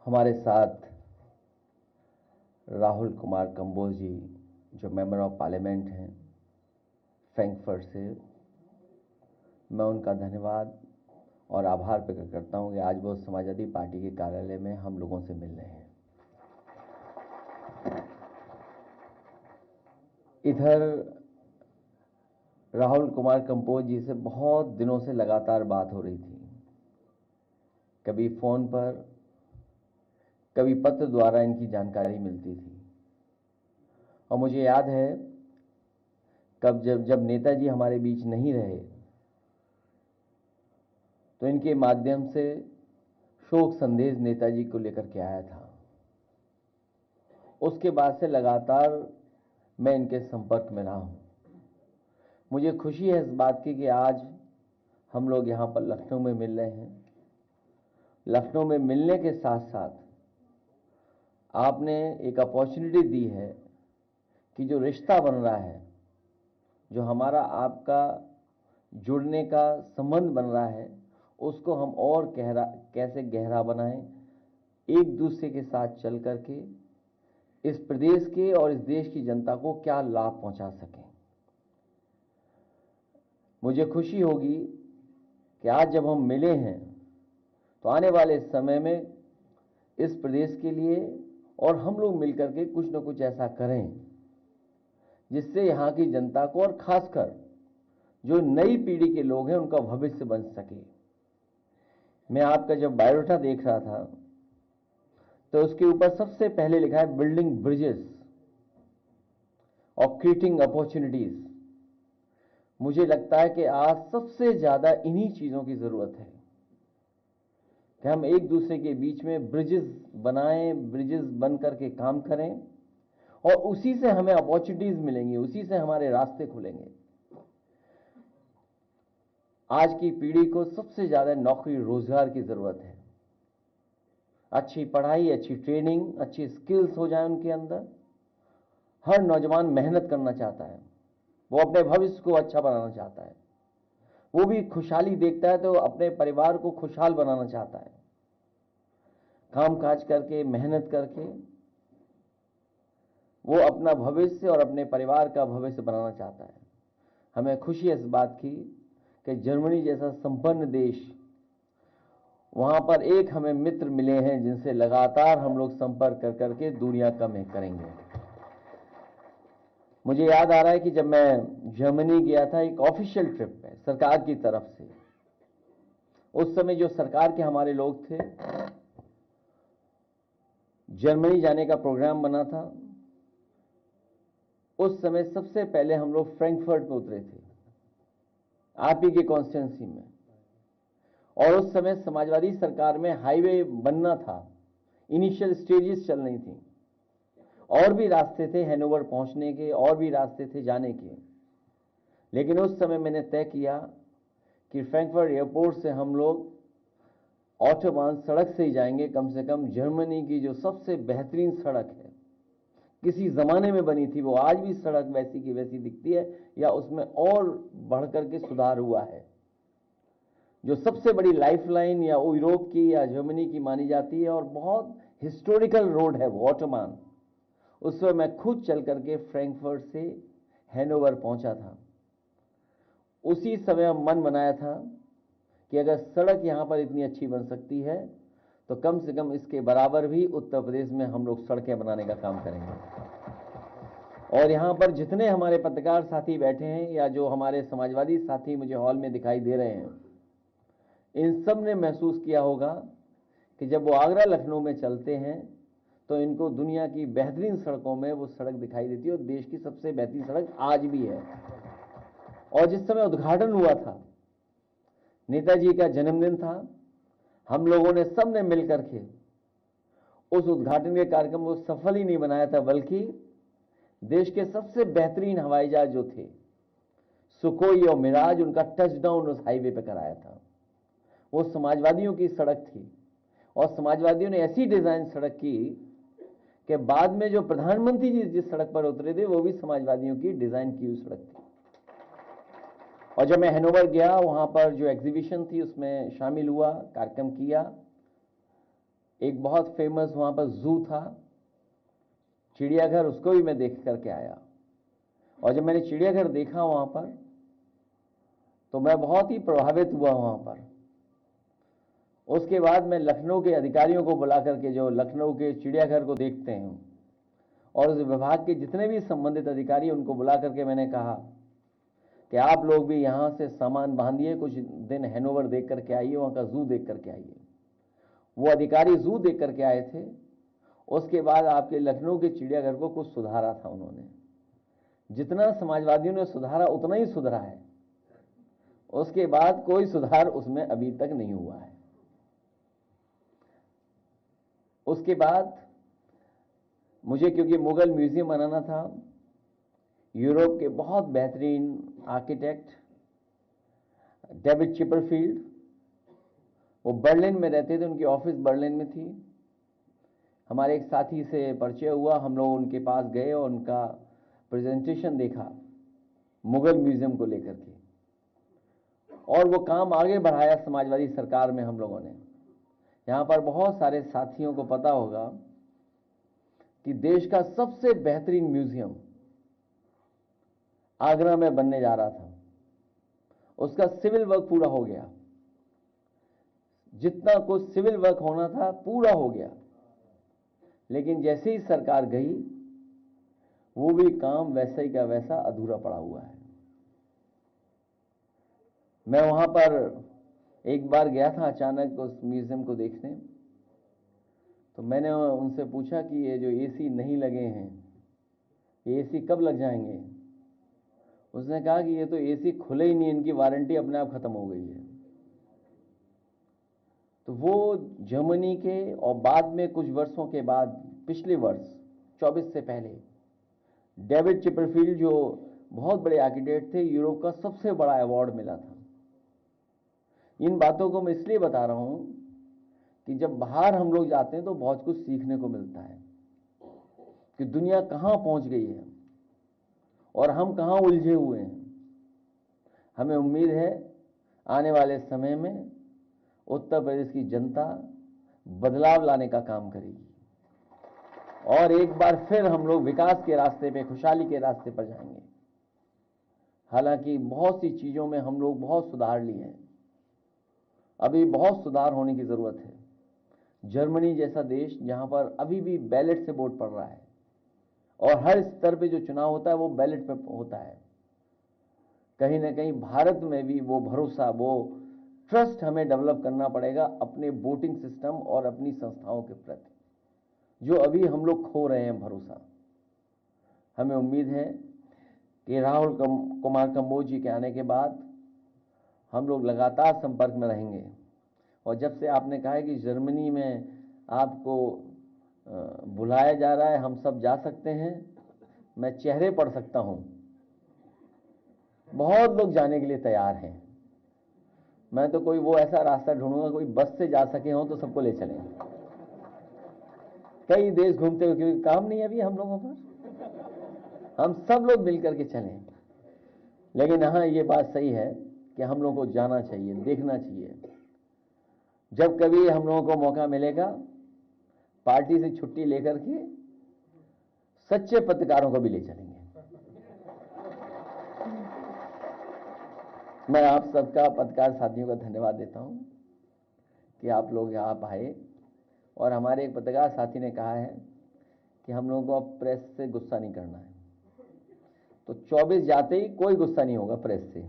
हमारे साथ राहुल कुमार कंबोज जी, जो मेंबर ऑफ पार्लियामेंट हैं फ्रैंकफर्ट से, मैं उनका धन्यवाद और आभार प्रकट करता हूं कि आज वो समाजवादी पार्टी के कार्यालय में हम लोगों से मिल रहे हैं। इधर राहुल कुमार कंबोज जी से बहुत दिनों से लगातार बात हो रही थी, कभी फोन पर, कभी पत्र द्वारा इनकी जानकारी मिलती थी। और मुझे याद है कब जब नेताजी हमारे बीच नहीं रहे तो इनके माध्यम से शोक संदेश नेताजी को लेकर के आया था। उसके बाद से लगातार मैं इनके संपर्क में रहा हूं। मुझे खुशी है इस बात की कि आज हम लोग यहां पर लखनऊ में मिल रहे हैं। लखनऊ में मिलने के साथ साथ आपने एक अपॉर्चुनिटी दी है कि जो रिश्ता बन रहा है, जो हमारा आपका जुड़ने का संबंध बन रहा है, उसको हम और कैसे गहरा बनाएं, एक दूसरे के साथ चल करके इस प्रदेश के और इस देश की जनता को क्या लाभ पहुंचा सकें। मुझे खुशी होगी कि आज जब हम मिले हैं तो आने वाले समय में इस प्रदेश के लिए और हम लोग मिलकर के कुछ न कुछ ऐसा करें जिससे यहां की जनता को और खासकर जो नई पीढ़ी के लोग हैं उनका भविष्य बन सके। मैं आपका जब बायोडाटा देख रहा था तो उसके ऊपर सबसे पहले लिखा है बिल्डिंग ब्रिजेस और क्रिएटिंग अपॉर्चुनिटीज। मुझे लगता है कि आज सबसे ज्यादा इन्हीं चीजों की जरूरत है कि हम एक दूसरे के बीच में ब्रिजेस बनाएं, ब्रिजेस बन करके काम करें और उसी से हमें अपॉर्चुनिटीज मिलेंगी, उसी से हमारे रास्ते खुलेंगे। आज की पीढ़ी को सबसे ज्यादा नौकरी रोजगार की जरूरत है। अच्छी पढ़ाई, अच्छी ट्रेनिंग, अच्छी स्किल्स हो जाए उनके अंदर। हर नौजवान मेहनत करना चाहता है, वो अपने भविष्य को अच्छा बनाना चाहता है, वो भी खुशहाली देखता है तो अपने परिवार को खुशहाल बनाना चाहता है। काम काज करके, मेहनत करके वो अपना भविष्य और अपने परिवार का भविष्य बनाना चाहता है। हमें खुशी है इस बात की कि जर्मनी जैसा संपन्न देश, वहां पर एक हमें मित्र मिले हैं जिनसे लगातार हम लोग संपर्क कर करके दूरियां कम करेंगे। मुझे याद आ रहा है कि जब मैं जर्मनी गया था एक ऑफिशियल ट्रिप पे सरकार की तरफ से, उस समय जो सरकार के हमारे लोग थे, जर्मनी जाने का प्रोग्राम बना था। उस समय सबसे पहले हम लोग फ्रैंकफर्ट में उतरे थे, आप ही के कॉन्स्टिट्यूंसी में। और उस समय समाजवादी सरकार में हाईवे बनना था, इनिशियल स्टेजेस चल रही थी, और भी रास्ते थे हैनोवर पहुंचने के, और भी रास्ते थे जाने के। लेकिन उस समय मैंने तय किया कि फ्रैंकफर्ट एयरपोर्ट से हम लोग ऑटोबान सड़क से ही जाएंगे। कम से कम जर्मनी की जो सबसे बेहतरीन सड़क है, किसी जमाने में बनी थी, वो आज भी सड़क वैसी की वैसी दिखती है या उसमें और बढ़कर के सुधार हुआ है। जो सबसे बड़ी लाइफलाइन या यूरोप की या जर्मनी की मानी जाती है और बहुत हिस्टोरिकल रोड है वो ऑटोबान। उस समय मैं खुद चल करके फ्रैंकफर्ट से हैनोवर पहुंचा था। उसी समय मन बनाया था कि अगर सड़क यहां पर इतनी अच्छी बन सकती है तो कम से कम इसके बराबर भी उत्तर प्रदेश में हम लोग सड़कें बनाने का काम करेंगे। और यहां पर जितने हमारे पत्रकार साथी बैठे हैं या जो हमारे समाजवादी साथी मुझे हॉल में दिखाई दे रहे हैं, इन सब ने महसूस किया होगा कि जब वो आगरा लखनऊ में चलते हैं तो इनको दुनिया की बेहतरीन सड़कों में वो सड़क दिखाई देती है, और देश की सबसे बेहतरीन सड़क आज भी है। और जिस समय उद्घाटन हुआ था, नेताजी का जन्मदिन था, हम लोगों ने सबने मिलकर के उस उद्घाटन के कार्यक्रम को सफल ही नहीं बनाया था, बल्कि देश के सबसे बेहतरीन हवाई जहाज जो थे सुखोई और मिराज, उनका टचडाउन उस हाईवे पे कराया था। वो समाजवादियों की सड़क थी और समाजवादियों ने ऐसी डिजाइन सड़क की कि बाद में जो प्रधानमंत्री जी जिस सड़क पर उतरे थे वो भी समाजवादियों की डिजाइन की हुई सड़क थी। और जब मैं हैनोवर गया, वहां पर जो एग्जीबिशन थी उसमें शामिल हुआ, कार्यक्रम किया, एक बहुत फेमस वहां पर जू था, चिड़ियाघर, उसको भी मैं देख करके आया। और जब मैंने चिड़ियाघर देखा वहां पर, तो मैं बहुत ही प्रभावित हुआ वहां पर। उसके बाद मैं लखनऊ के अधिकारियों को बुला करके, जो लखनऊ के चिड़ियाघर को देखते हैं, और उस विभाग के जितने भी संबंधित अधिकारी, उनको बुला करके मैंने कहा कि आप लोग भी यहां से सामान बांधिए, कुछ दिन हैनोवर देख करके आइए, वहां का जू देख करके आइए। वो अधिकारी जू देख करके आए थे। उसके बाद आपके लखनऊ के चिड़ियाघर को कुछ सुधारा था उन्होंने। जितना समाजवादियों ने सुधारा उतना ही सुधरा है, उसके बाद कोई सुधार उसमें अभी तक नहीं हुआ है। उसके बाद मुझे, क्योंकि मुगल म्यूजियम बनाना था, यूरोप के बहुत बेहतरीन आर्किटेक्ट डेविड चिपरफील्ड, वो बर्लिन में रहते थे, उनकी ऑफिस बर्लिन में थी। हमारे एक साथी से परिचय हुआ, हम लोग उनके पास गए और उनका प्रेजेंटेशन देखा मुगल म्यूजियम को लेकर के, और वो काम आगे बढ़ाया समाजवादी सरकार में हम लोगों ने। यहां पर बहुत सारे साथियों को पता होगा कि देश का सबसे बेहतरीन म्यूजियम आगरा में बनने जा रहा था। उसका सिविल वर्क पूरा हो गया, जितना कुछ सिविल वर्क होना था पूरा हो गया, लेकिन जैसे ही सरकार गई, वो भी काम वैसा ही का वैसा अधूरा पड़ा हुआ है। मैं वहां पर एक बार गया था अचानक उस म्यूजियम को देखने, तो मैंने उनसे पूछा कि ये जो एसी नहीं लगे हैं, ये एसी कब लग जाएंगे? उसने कहा कि ये तो एसी खुले ही नहीं, इनकी वारंटी अपने आप खत्म हो गई है। तो वो जर्मनी के, और बाद में कुछ वर्षों के बाद, पिछले वर्ष 24 से पहले, डेविड चिपरफील्ड जो बहुत बड़े आर्किटेक्ट थे, यूरोप का सबसे बड़ा अवार्ड मिला था। इन बातों को मैं इसलिए बता रहा हूं कि जब बाहर हम लोग जाते हैं तो बहुत कुछ सीखने को मिलता है कि दुनिया कहां पहुंच गई है और हम कहां उलझे हुए हैं। हमें उम्मीद है आने वाले समय में उत्तर प्रदेश की जनता बदलाव लाने का काम करेगी, और एक बार फिर हम लोग विकास के रास्ते पे, खुशहाली के रास्ते पर जाएंगे। हालांकि बहुत सी चीजों में हम लोग बहुत सुधार लिए हैं, अभी बहुत सुधार होने की जरूरत है। जर्मनी जैसा देश, जहां पर अभी भी बैलेट से वोट पड़ रहा है, और हर स्तर पे जो चुनाव होता है वो बैलेट पे होता है, कहीं ना कहीं भारत में भी वो भरोसा, वो ट्रस्ट हमें डेवलप करना पड़ेगा अपने वोटिंग सिस्टम और अपनी संस्थाओं के प्रति, जो अभी हम लोग खो रहे हैं भरोसा। हमें उम्मीद है कि राहुल कुमार कंबोज जी के आने के बाद हम लोग लगातार संपर्क में रहेंगे। और जब से आपने कहा है कि जर्मनी में आपको बुलाया जा रहा है, हम सब जा सकते हैं, मैं चेहरे पढ़ सकता हूं, बहुत लोग जाने के लिए तैयार हैं। मैं तो कोई वो ऐसा रास्ता ढूंढूंगा, कोई बस से जा सके हो तो सबको ले चलें, कई देश घूमते हुए, क्योंकि काम नहीं है अभी हम लोगों पर, हम सब लोग मिलकर के चलें। लेकिन हाँ, ये बात सही है कि हम लोगों को जाना चाहिए, देखना चाहिए। जब कभी हम लोगों को मौका मिलेगा, पार्टी से छुट्टी लेकर के सच्चे पत्रकारों को भी ले चलेंगे। मैं आप सबका, पत्रकार साथियों का धन्यवाद देता हूं कि आप लोग यहां आए। और हमारे एक पत्रकार साथी ने कहा है कि हम लोगों को अब प्रेस से गुस्सा नहीं करना है, तो 24 जाते ही कोई गुस्सा नहीं होगा प्रेस से,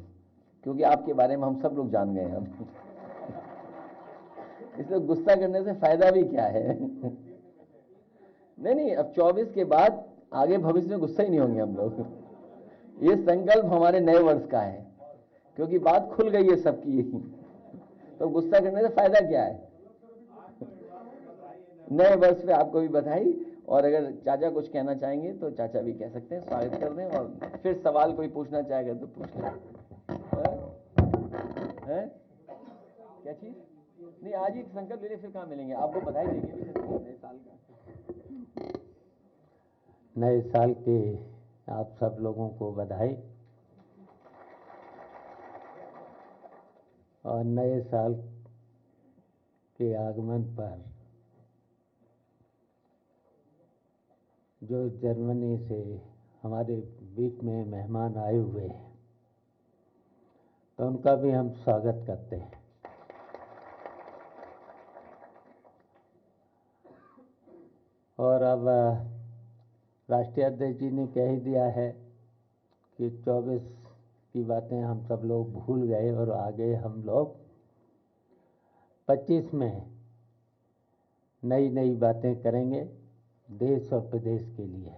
क्योंकि आपके बारे में हम सब लोग जान गए हैं अब। इसलिए गुस्सा करने से फायदा भी क्या है? नहीं, अब 24 के बाद आगे भविष्य में गुस्सा ही नहीं होंगे हम लोग। ये संकल्प हमारे नए वर्ष का है, क्योंकि बात खुल गई है सबकी। तो गुस्सा करने से फायदा क्या है? नए वर्ष पे आपको भी बधाई। और अगर चाचा कुछ कहना चाहेंगे तो चाचा भी कह सकते हैं, स्वागत कर दें। और फिर सवाल कोई पूछना चाहेगा तो पूछ लें। क्या चीज? नहीं, आज ही संकल्प ले ले, फिर कहाँ मिलेंगे आपको? बधाई देंगे नए साल का। नए साल के आप सब लोगों को बधाई। और नए साल के आगमन पर जो जर्मनी से हमारे बीच में मेहमान आए हुए हैं, तो उनका भी हम स्वागत करते हैं। और अब राष्ट्रीय अध्यक्ष जी ने कह ही दिया है कि 24 की बातें हम सब लोग भूल गए और आगे हम लोग 25 में नई नई बातें करेंगे देश और प्रदेश के लिए।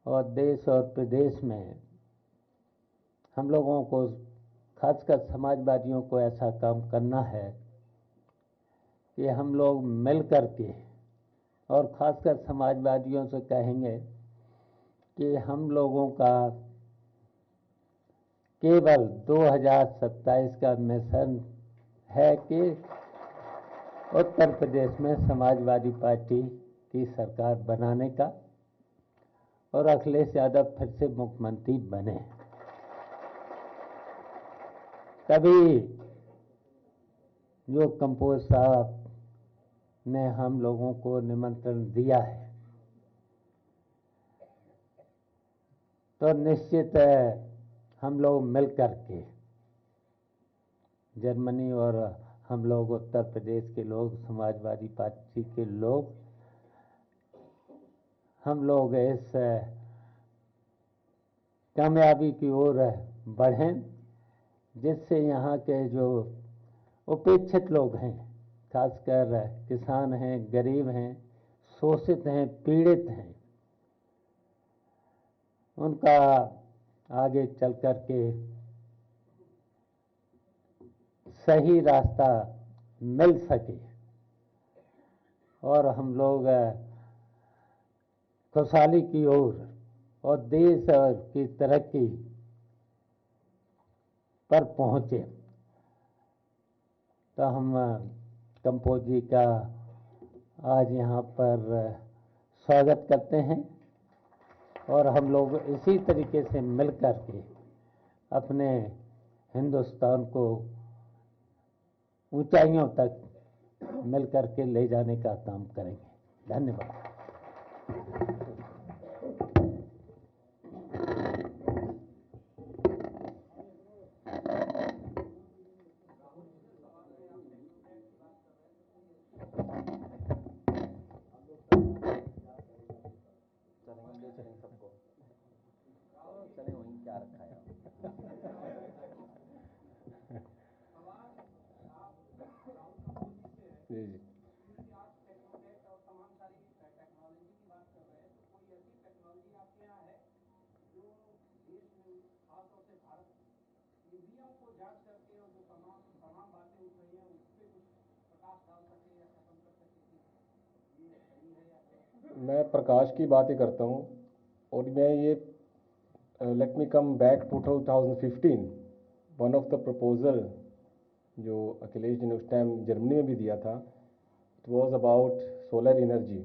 और देश और प्रदेश में हम लोगों को, खासकर समाजवादियों को, ऐसा काम करना है कि हम लोग मिल कर के, और खासकर समाजवादियों से कहेंगे कि हम लोगों का केवल 2027 का मिशन है कि उत्तर प्रदेश में समाजवादी पार्टी की सरकार बनाने का और अखिलेश यादव फिर से मुख्यमंत्री बने। तभी जो कंपोज साहब ने हम लोगों को निमंत्रण दिया है, तो निश्चित हम लोग मिलकर के, जर्मनी और हम लोग उत्तर प्रदेश के लोग, समाजवादी पार्टी के लोग, हम लोग इस कामयाबी की ओर बढ़ें, जिससे यहाँ के जो उपेक्षित लोग हैं, खासकर किसान हैं, गरीब हैं, शोषित हैं, पीड़ित हैं, उनका आगे चल कर के सही रास्ता मिल सके और हम लोग खुशहाली की ओर और देश की तरक्की पर पहुंचे। तो हम कंपोज जी का आज यहाँ पर स्वागत करते हैं और हम लोग इसी तरीके से मिलकर के अपने हिंदुस्तान को ऊंचाइयों तक मिलकर के ले जाने का काम करेंगे। धन्यवाद। सबको चले वहीं क्या रखा है। जी जी। मैं प्रकाश की बात ही करता हूँ और मैं ये let me come back to 2015 one of the proposal जो अखिलेश जी ने उस टाइम जर्मनी में भी दिया था, it was about solar energy.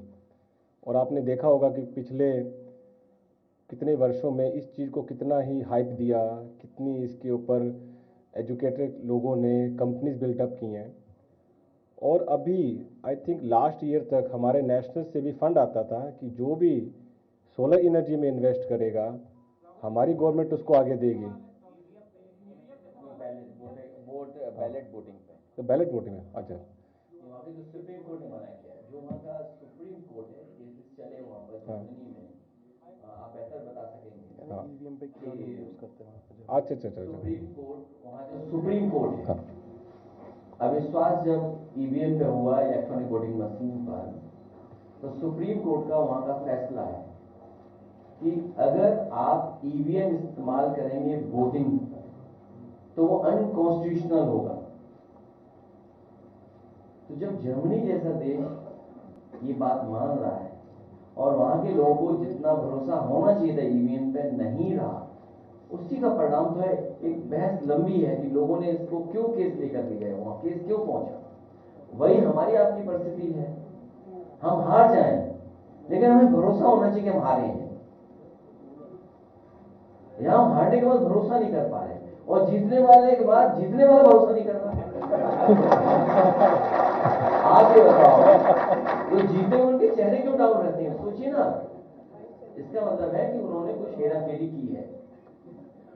और आपने देखा होगा कि पिछले कितने वर्षों में इस चीज़ को कितना ही हाइप दिया, कितनी इसके ऊपर एजुकेटेड लोगों ने कंपनीज बिल्टअप की हैं। और अभी आई थिंक लास्ट ईयर तक हमारे नेशनल से भी फंड आता था कि जो भी सोलर एनर्जी में इन्वेस्ट करेगा हमारी गवर्नमेंट उसको आगे देगी। बैलेट वोटिंग पे, तो बैलेट वोटिंग में, अच्छा, वहाँ पे जो सुप्रीम कोर्ट ने मना किया है, जो वहाँ का सुप्रीम कोर्ट है, केसेस चले वहाँ पर जर्मनी में, आप बेहतर बता सकेंगे। हाँ, ईवीएम पे क्या यूज करते हैं? अच्छा अच्छा अच्छा। सुप्रीम कोर्ट, वहाँ जो सुप्रीम कोर्ट है, अविश्वास जब ईवीएम पे हुआ, इलेक्ट्रॉनिक वोटिंग मशीन पर, तो सुप्रीम कोर्ट का वहाँ का फैसला है कि अगर आप ईवीएम इस्तेमाल करेंगे वोटिंग तो वो अनकॉन्स्टिट्यूशनल होगा। तो जब जर्मनी जैसा देश ये बात मान रहा है और वहां के लोगों को जितना भरोसा होना चाहिए था ईवीएम पे नहीं रहा, उसी का परिणाम तो है। एक बहस लंबी है कि लोगों ने इसको क्यों केस लेकर के गए, वहां केस क्यों पहुंचा। वही हमारी आपकी परिस्थिति है, हम हार जाएं लेकिन हमें भरोसा होना चाहिए कि हम हारे हैं। यहां हम हारने के बाद भरोसा नहीं कर पा रहे और जीतने वाले के बाद जीतने वाला भरोसा नहीं कर रहा। आप ये बताओ जो जीते हैं उनके चेहरे क्यों डाउन रहते हैं, सोचिए ना। इसका मतलब है कि उन्होंने कुछ हेरा फेरी की है,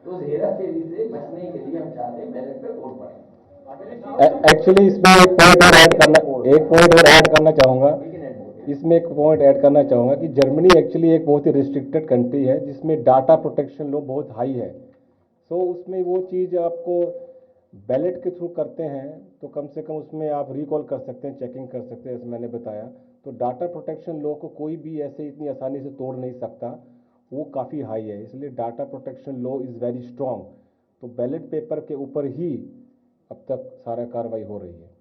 तो उस हेरा फेरी से बचने के लिए हम चाहते हैं बैलेट पे वोट पड़े। एक्चुअली इसमें एक पॉइंट और ऐड करना चाहूँगा। इसमें एक पॉइंट ऐड करना चाहूँगा कि जर्मनी एक्चुअली एक बहुत ही रिस्ट्रिक्टेड कंट्री है जिसमें डाटा प्रोटेक्शन लॉ बहुत हाई है। सो उसमें वो चीज़ आपको बैलेट के थ्रू करते हैं तो कम से कम उसमें आप रिकॉल कर सकते हैं, चेकिंग कर सकते हैं, जैसे मैंने बताया। तो डाटा प्रोटेक्शन लॉ को कोई भी ऐसे इतनी आसानी से तोड़ नहीं सकता, वो काफ़ी हाई है, इसलिए data protection law is very strong. तो बैलेट पेपर के ऊपर ही अब तक सारा कार्रवाई हो रही है।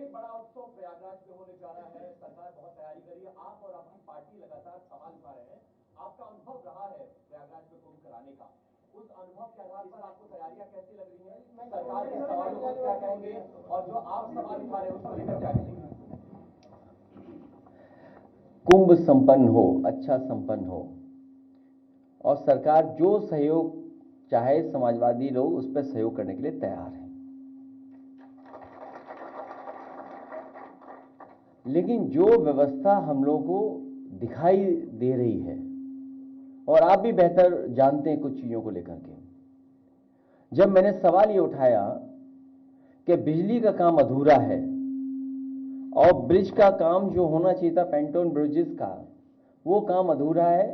बड़ा उत्सव प्रयागराज में होने जा रहा है, सरकार बहुत तैयारी करी है, आप और आपकी पार्टी लगातार सवाल उठा रहे हैं। आपका अनुभव रहा है प्रयागराज में कुंभ कराने का, उस अनुभव के आधार पर आपको तैयारियां कैसी लग रही हैं? सरकार के सवालों को क्या कहेंगे और जो आप सवाल उठा रहे हैं उसको लेकर क्या कहेंगे? कुंभ संपन्न हो, अच्छा संपन्न हो, और सरकार जो सहयोग चाहे समाजवादी लोग उस पर सहयोग करने के लिए तैयार हैं। लेकिन जो व्यवस्था हम लोगों को दिखाई दे रही है, और आप भी बेहतर जानते हैं कुछ चीजों को लेकर के, जब मैंने सवाल ये उठाया कि बिजली का काम अधूरा है और ब्रिज का काम जो होना चाहिए था, पेंटोन ब्रिजेस का, वो काम अधूरा है।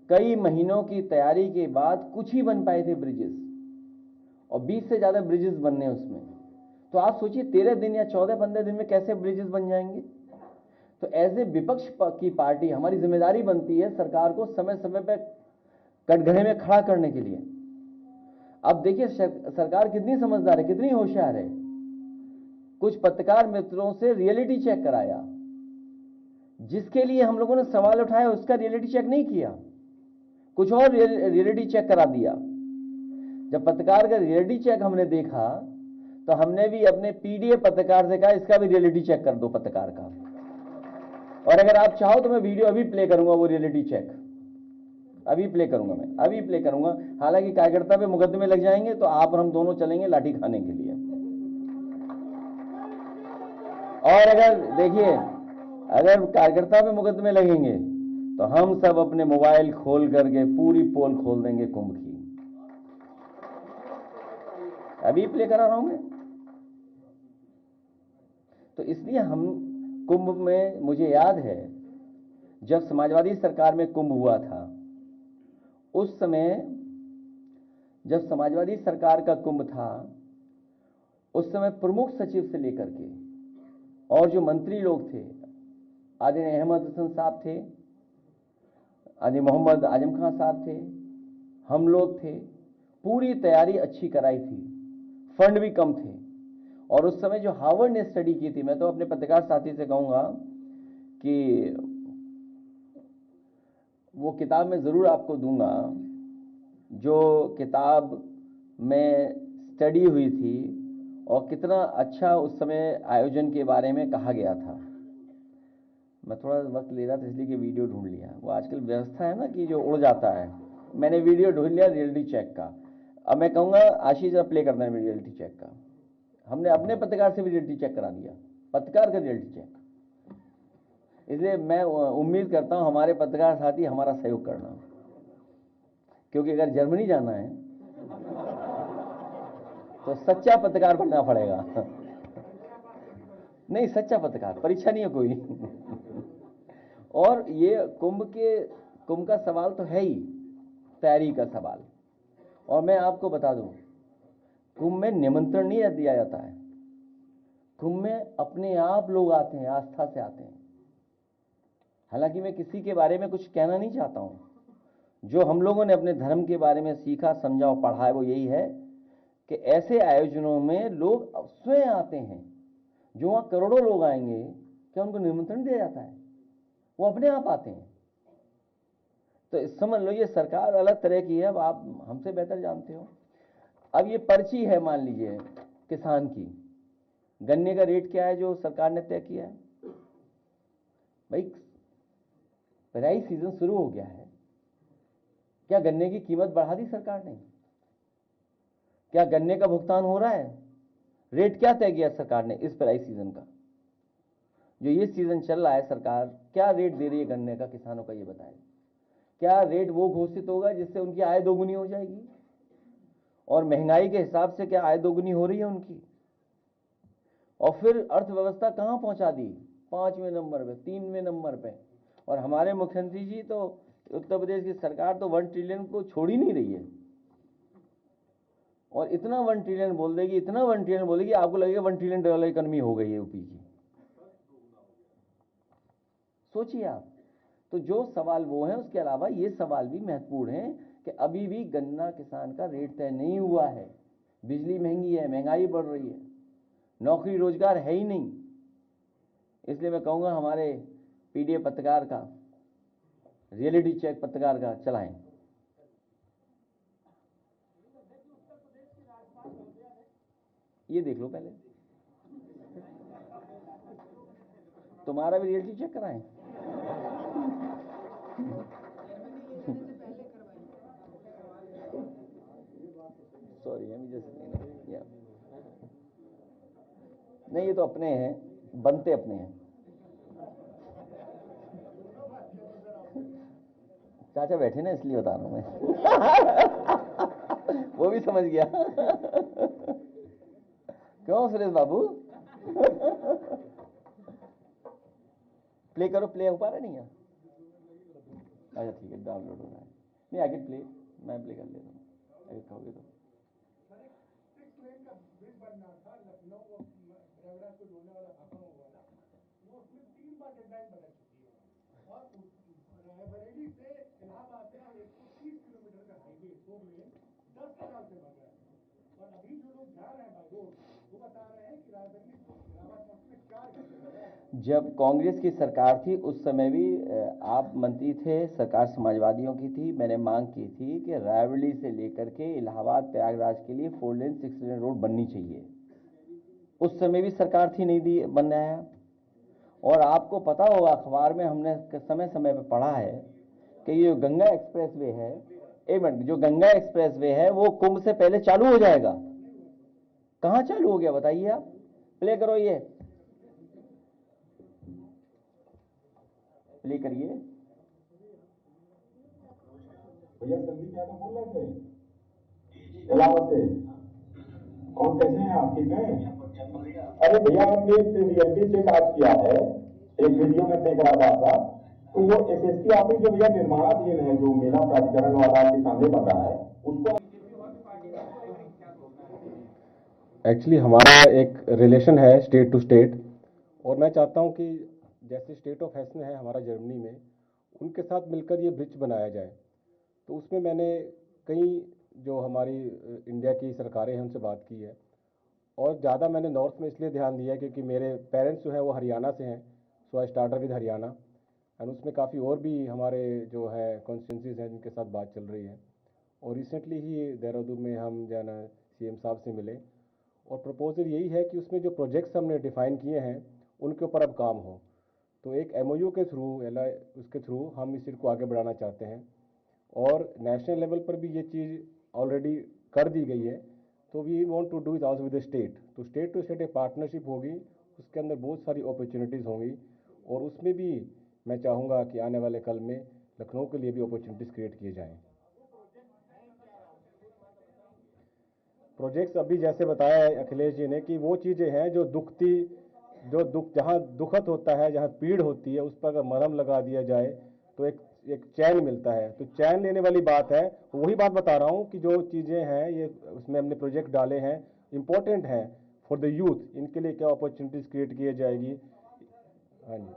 कई महीनों की तैयारी के बाद कुछ ही बन पाए थे ब्रिजेस, और 20 से ज्यादा ब्रिजेस बनने उसमें। तो आप सोचिए 13 दिन या 14-15 दिन में कैसे ब्रिजेस बन जाएंगे। तो एज ए विपक्ष की पार्टी हमारी जिम्मेदारी बनती है सरकार को समय समय पर कटघरे में खड़ा करने के लिए। अब देखिए सरकार कितनी समझदार है, कितनी होशियार है। कुछ पत्रकार मित्रों से रियलिटी चेक कराया, जिसके लिए हम लोगों ने सवाल उठाया उसका रियलिटी चेक नहीं किया, कुछ और रियलिटी चेक करा दिया। जब पत्रकार का रियलिटी चेक हमने देखा तो हमने भी अपने पीडीएफ पत्रकार से कहा इसका भी रियलिटी चेक कर दो पत्रकार का। और अगर आप चाहो तो मैं वीडियो अभी प्ले करूंगा, वो रियलिटी चेक अभी प्ले करूंगा, मैं अभी प्ले करूंगा। हालांकि कार्यकर्ता पे मुकदमे लग जाएंगे तो आप और हम दोनों चलेंगे लाठी खाने के लिए। और अगर देखिए, अगर कार्यकर्ता पे मुकदमे लगेंगे तो हम सब अपने मोबाइल खोल करके पूरी पोल खोल देंगे कुंभ की। अभी प्ले करा रहा हूं मैं। तो इसलिए हम कुंभ में, मुझे याद है जब समाजवादी सरकार में कुंभ हुआ था, उस समय जब समाजवादी सरकार का कुंभ था, उस समय प्रमुख सचिव से लेकर के और जो मंत्री लोग थे, आदरणीय अहमद हसन साहब थे, आदरणीय मोहम्मद आजम खान साहब थे, हम लोग थे, पूरी तैयारी अच्छी कराई थी, फंड भी कम थे। और उस समय जो हार्वर्ड ने स्टडी की थी, मैं तो अपने पत्रकार साथी से कहूंगा कि वो किताब मैं जरूर आपको दूंगा, जो किताब में स्टडी हुई थी और कितना अच्छा उस समय आयोजन के बारे में कहा गया था। मैं थोड़ा वक्त ले रहा था इसलिए कि वीडियो ढूंढ लिया। वो आजकल व्यवस्था है ना कि जो उड़ जाता है, मैंने वीडियो ढूंढ लिया रियलिटी चेक का। अब मैं कहूंगा आशीष जरा प्ले करना है रियलिटी चेक का। हमने अपने पत्रकार से भी रियलिटी चेक करा दिया, पत्रकार का रियलिटी चेक। इसलिए मैं उम्मीद करता हूं हमारे पत्रकार साथी हमारा सहयोग करना, क्योंकि अगर जर्मनी जाना है तो सच्चा पत्रकार बनना पड़ेगा। नहीं, सच्चा पत्रकार, परीक्षा नहीं है कोई। और ये कुंभ का सवाल तो है ही, तैयारी का सवाल। और मैं आपको बता दूं, कुंभ में निमंत्रण नहीं दिया जाता है, कुंभ में अपने आप लोग आते हैं, आस्था से आते हैं। हालांकि मैं किसी के बारे में कुछ कहना नहीं चाहता हूं, जो हम लोगों ने अपने धर्म के बारे में सीखा, समझा और पढ़ा है वो यही है कि ऐसे आयोजनों में लोग स्वयं आते हैं। जो वहां करोड़ों लोग आएंगे, क्या उनको निमंत्रण दिया जाता है? वो अपने आप आते हैं। तो समझ लो ये सरकार अलग तरह की है, अब आप हमसे बेहतर जानते हो। अब ये पर्ची है, मान लीजिए किसान की, गन्ने का रेट क्या है जो सरकार ने तय किया है? भाई पेराई सीजन शुरू हो गया है, क्या गन्ने की कीमत बढ़ा दी सरकार ने? क्या गन्ने का भुगतान हो रहा है? रेट क्या तय किया सरकार ने इस पेराई सीजन का? जो ये सीजन चल रहा है, सरकार क्या रेट दे रही है गन्ने का किसानों का, ये बताएं। क्या रेट वो घोषित होगा जिससे उनकी आय दोगुनी हो जाएगी? और महंगाई के हिसाब से क्या आय दोगुनी हो रही है उनकी? और फिर अर्थव्यवस्था कहां पहुंचा दी? 5वें नंबर पे, 3वें नंबर पे। और हमारे मुख्यमंत्री जी तो, उत्तर प्रदेश की सरकार तो 1 ट्रिलियन को छोड़ ही नहीं रही है। और इतना 1 ट्रिलियन बोल देगी, इतना 1 ट्रिलियन बोलेगी, आपको लगेगा $1 ट्रिलियन इकोनॉमी हो गई है यूपी की। सोचिए आप। तो जो सवाल वो है, उसके अलावा ये सवाल भी महत्वपूर्ण है कि अभी भी गन्ना किसान का रेट तय नहीं हुआ है। बिजली महंगी है, महंगाई बढ़ रही है, नौकरी रोजगार है ही नहीं। इसलिए मैं कहूंगा हमारे पीडीए पत्रकार का, रियलिटी चेक पत्रकार का चलाएं। ये देख लो पहले, तुम्हारा भी रियलिटी चेक कराएं। सॉरी, नहीं, ये तो अपने हैं, बनते अपने हैं। चाचा बैठे ना, इसलिए बता रहा हूं मैं। वो भी समझ गया। क्यों सुरेश बाबू? प्ले करो, प्ले हो पा रहा नहीं है? अच्छा ठीक है, डाउनलोड हो रहा है। नहीं, आगे प्ले, मैं प्ले कर लेता हूँ अगर कहोगे तो। रायबरेली से इलाहाबाद में 130 किलोमीटर का हाईवे 4 लेन 10 साल से बन रहा है। और अभी जो लोग जा रहे हैं बाई रोड, वो बता रहे हैं कि रायबरेली से इलाहाबाद पहुंचने में 4 घंटे लग रहे हैं। जब कांग्रेस की सरकार थी उस समय भी आप मंत्री थे, सरकार समाजवादियों की थी। मैंने मांग की थी कि रायबरेली से लेकर के इलाहाबाद प्रयागराज के लिए 4 लेन 6 लेन रोड बननी चाहिए। उस समय भी सरकार थी, नहीं दी, बनाया। और आपको पता होगा, अखबार में हमने समय समय पर पढ़ा है कि ये गंगा एक्सप्रेस वे है, एक मिनट, जो गंगा एक्सप्रेस वे है वो कुंभ से पहले चालू हो जाएगा। कहां चालू हो गया बताइए आप? प्ले करो, ये प्ले करिए। भैया संदीप यादव बोल रहे थे इलाहाबाद से। और कैसे हैं आप, ठीक हैं? अरे भैया, हमने रियलिटी चेक आज किया है, एक वीडियो में देख रहा था आपका। तो वो एसएससी ऑफिस जो भैया निर्माणाधीन है, जो मेला प्राधिकरण वाला आपके सामने बन रहा है, उसको एक्चुअली हमारा एक रिलेशन है स्टेट टू स्टेट, और मैं चाहता हूं कि जैसे स्टेट ऑफ हेसन है हमारा जर्मनी में, उनके साथ मिलकर ये ब्रिज बनाया जाए। तो उसमें मैंने कई जो हमारी इंडिया की सरकारें हैं उनसे बात की है। और ज़्यादा मैंने नॉर्थ में इसलिए ध्यान दिया है क्योंकि मेरे पेरेंट्स जो है वो हरियाणा से हैं, so I started with Haryana. And उसमें काफ़ी और भी हमारे जो है कॉन्स्टिट्यूंसीज हैं जिनके साथ बात चल रही है। और रिसेंटली ही देहरादून में हम जो है ना CM साहब से मिले, और प्रपोजल यही है कि उसमें जो प्रोजेक्ट्स हमने डिफ़ाइन किए हैं उनके ऊपर अब काम हो। तो एक MOU के थ्रू, उसके थ्रू हम इस चीज़ को आगे बढ़ाना चाहते हैं। और नेशनल लेवल पर भी ये चीज़ ऑलरेडी कर दी गई है। तो we want to do it also with the state. तो स्टेट टू स्टेट एक पार्टनरशिप होगी, उसके अंदर बहुत सारी अपॉर्चुनिटीज़ होंगी। और उसमें भी मैं चाहूँगा कि आने वाले कल में लखनऊ के लिए भी अपॉर्चुनिटीज़ क्रिएट किए जाएँ। प्रोजेक्ट्स अभी जैसे बताया है अखिलेश जी ने कि वो चीज़ें हैं जो जहाँ दुखद होता है, जहाँ पीड़ होती है, उस पर अगर मरहम लगा दिया जाए तो एक चैन मिलता है। तो चैन लेने वाली बात है, वही बात बता रहा हूँ कि जो चीज़ें हैं ये उसमें हमने प्रोजेक्ट डाले हैं, इम्पोर्टेंट हैं फॉर द यूथ। इनके लिए क्या अपॉर्चुनिटीज़ क्रिएट की जाएगी। हाँ जी,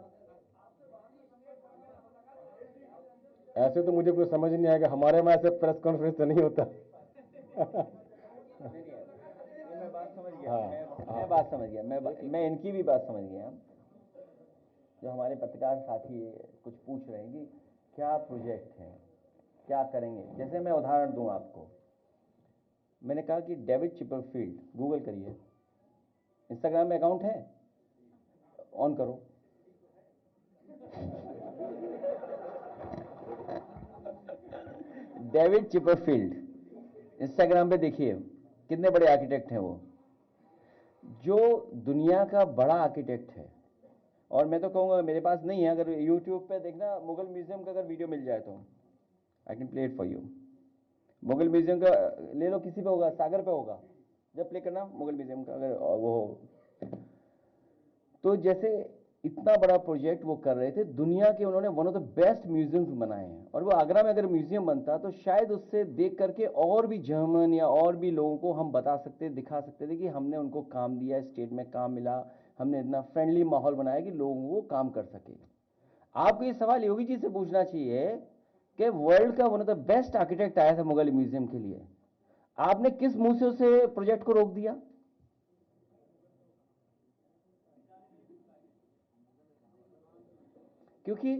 ऐसे तो मुझे कुछ समझ नहीं आएगा, हमारे में ऐसे प्रेस कॉन्फ्रेंस तो नहीं होता। मैं बात समझ गया, मैं इनकी भी बात समझ गया। जो हमारे पत्रकार साथी कुछ पूछ रहे हैं कि क्या प्रोजेक्ट हैं, क्या करेंगे। जैसे मैं उदाहरण दूं आपको, मैंने कहा कि डेविड चिपरफील्ड, गूगल करिए, इंस्टाग्राम में अकाउंट है, ऑन करो। डेविड चिपरफील्ड इंस्टाग्राम पे देखिए, कितने बड़े आर्किटेक्ट हैं वो। जो दुनिया का बड़ा आर्किटेक्ट है और मैं तो कहूँगा मेरे पास नहीं है, अगर यूट्यूब पे देखना मुगल म्यूजियम का अगर वीडियो मिल जाए तो I can play it for you. Mughal museum का ले लो, किसी पे होगा, सागर पे होगा, जब प्ले करना मुगल म्यूजियम का अगर वो हो। तो जैसे इतना बड़ा प्रोजेक्ट वो कर रहे थे, दुनिया के उन्होंने one of the best museums बनाए हैं, और वो आगरा में अगर म्यूजियम बनता तो शायद उससे देख करके और भी जर्मन या और भी लोगों को हम बता सकते, दिखा सकते थे कि हमने उनको काम दिया, स्टेट में काम मिला, हमने इतना फ्रेंडली माहौल बनाया कि लोगों को काम कर सके। आपको ये सवाल योगी जी से पूछना चाहिए कि वर्ल्ड का one of the best architect आया था मुगल म्यूजियम के लिए, आपने किस मुंह से उसे प्रोजेक्ट को रोक दिया? क्योंकि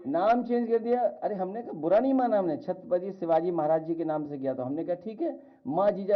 नाम चेंज कर दिया। अरे हमने कहा बुरा नहीं माना, हमने छत्रपति शिवाजी महाराज जी के नाम से किया, तो हमने कहा ठीक है, माँ जीजा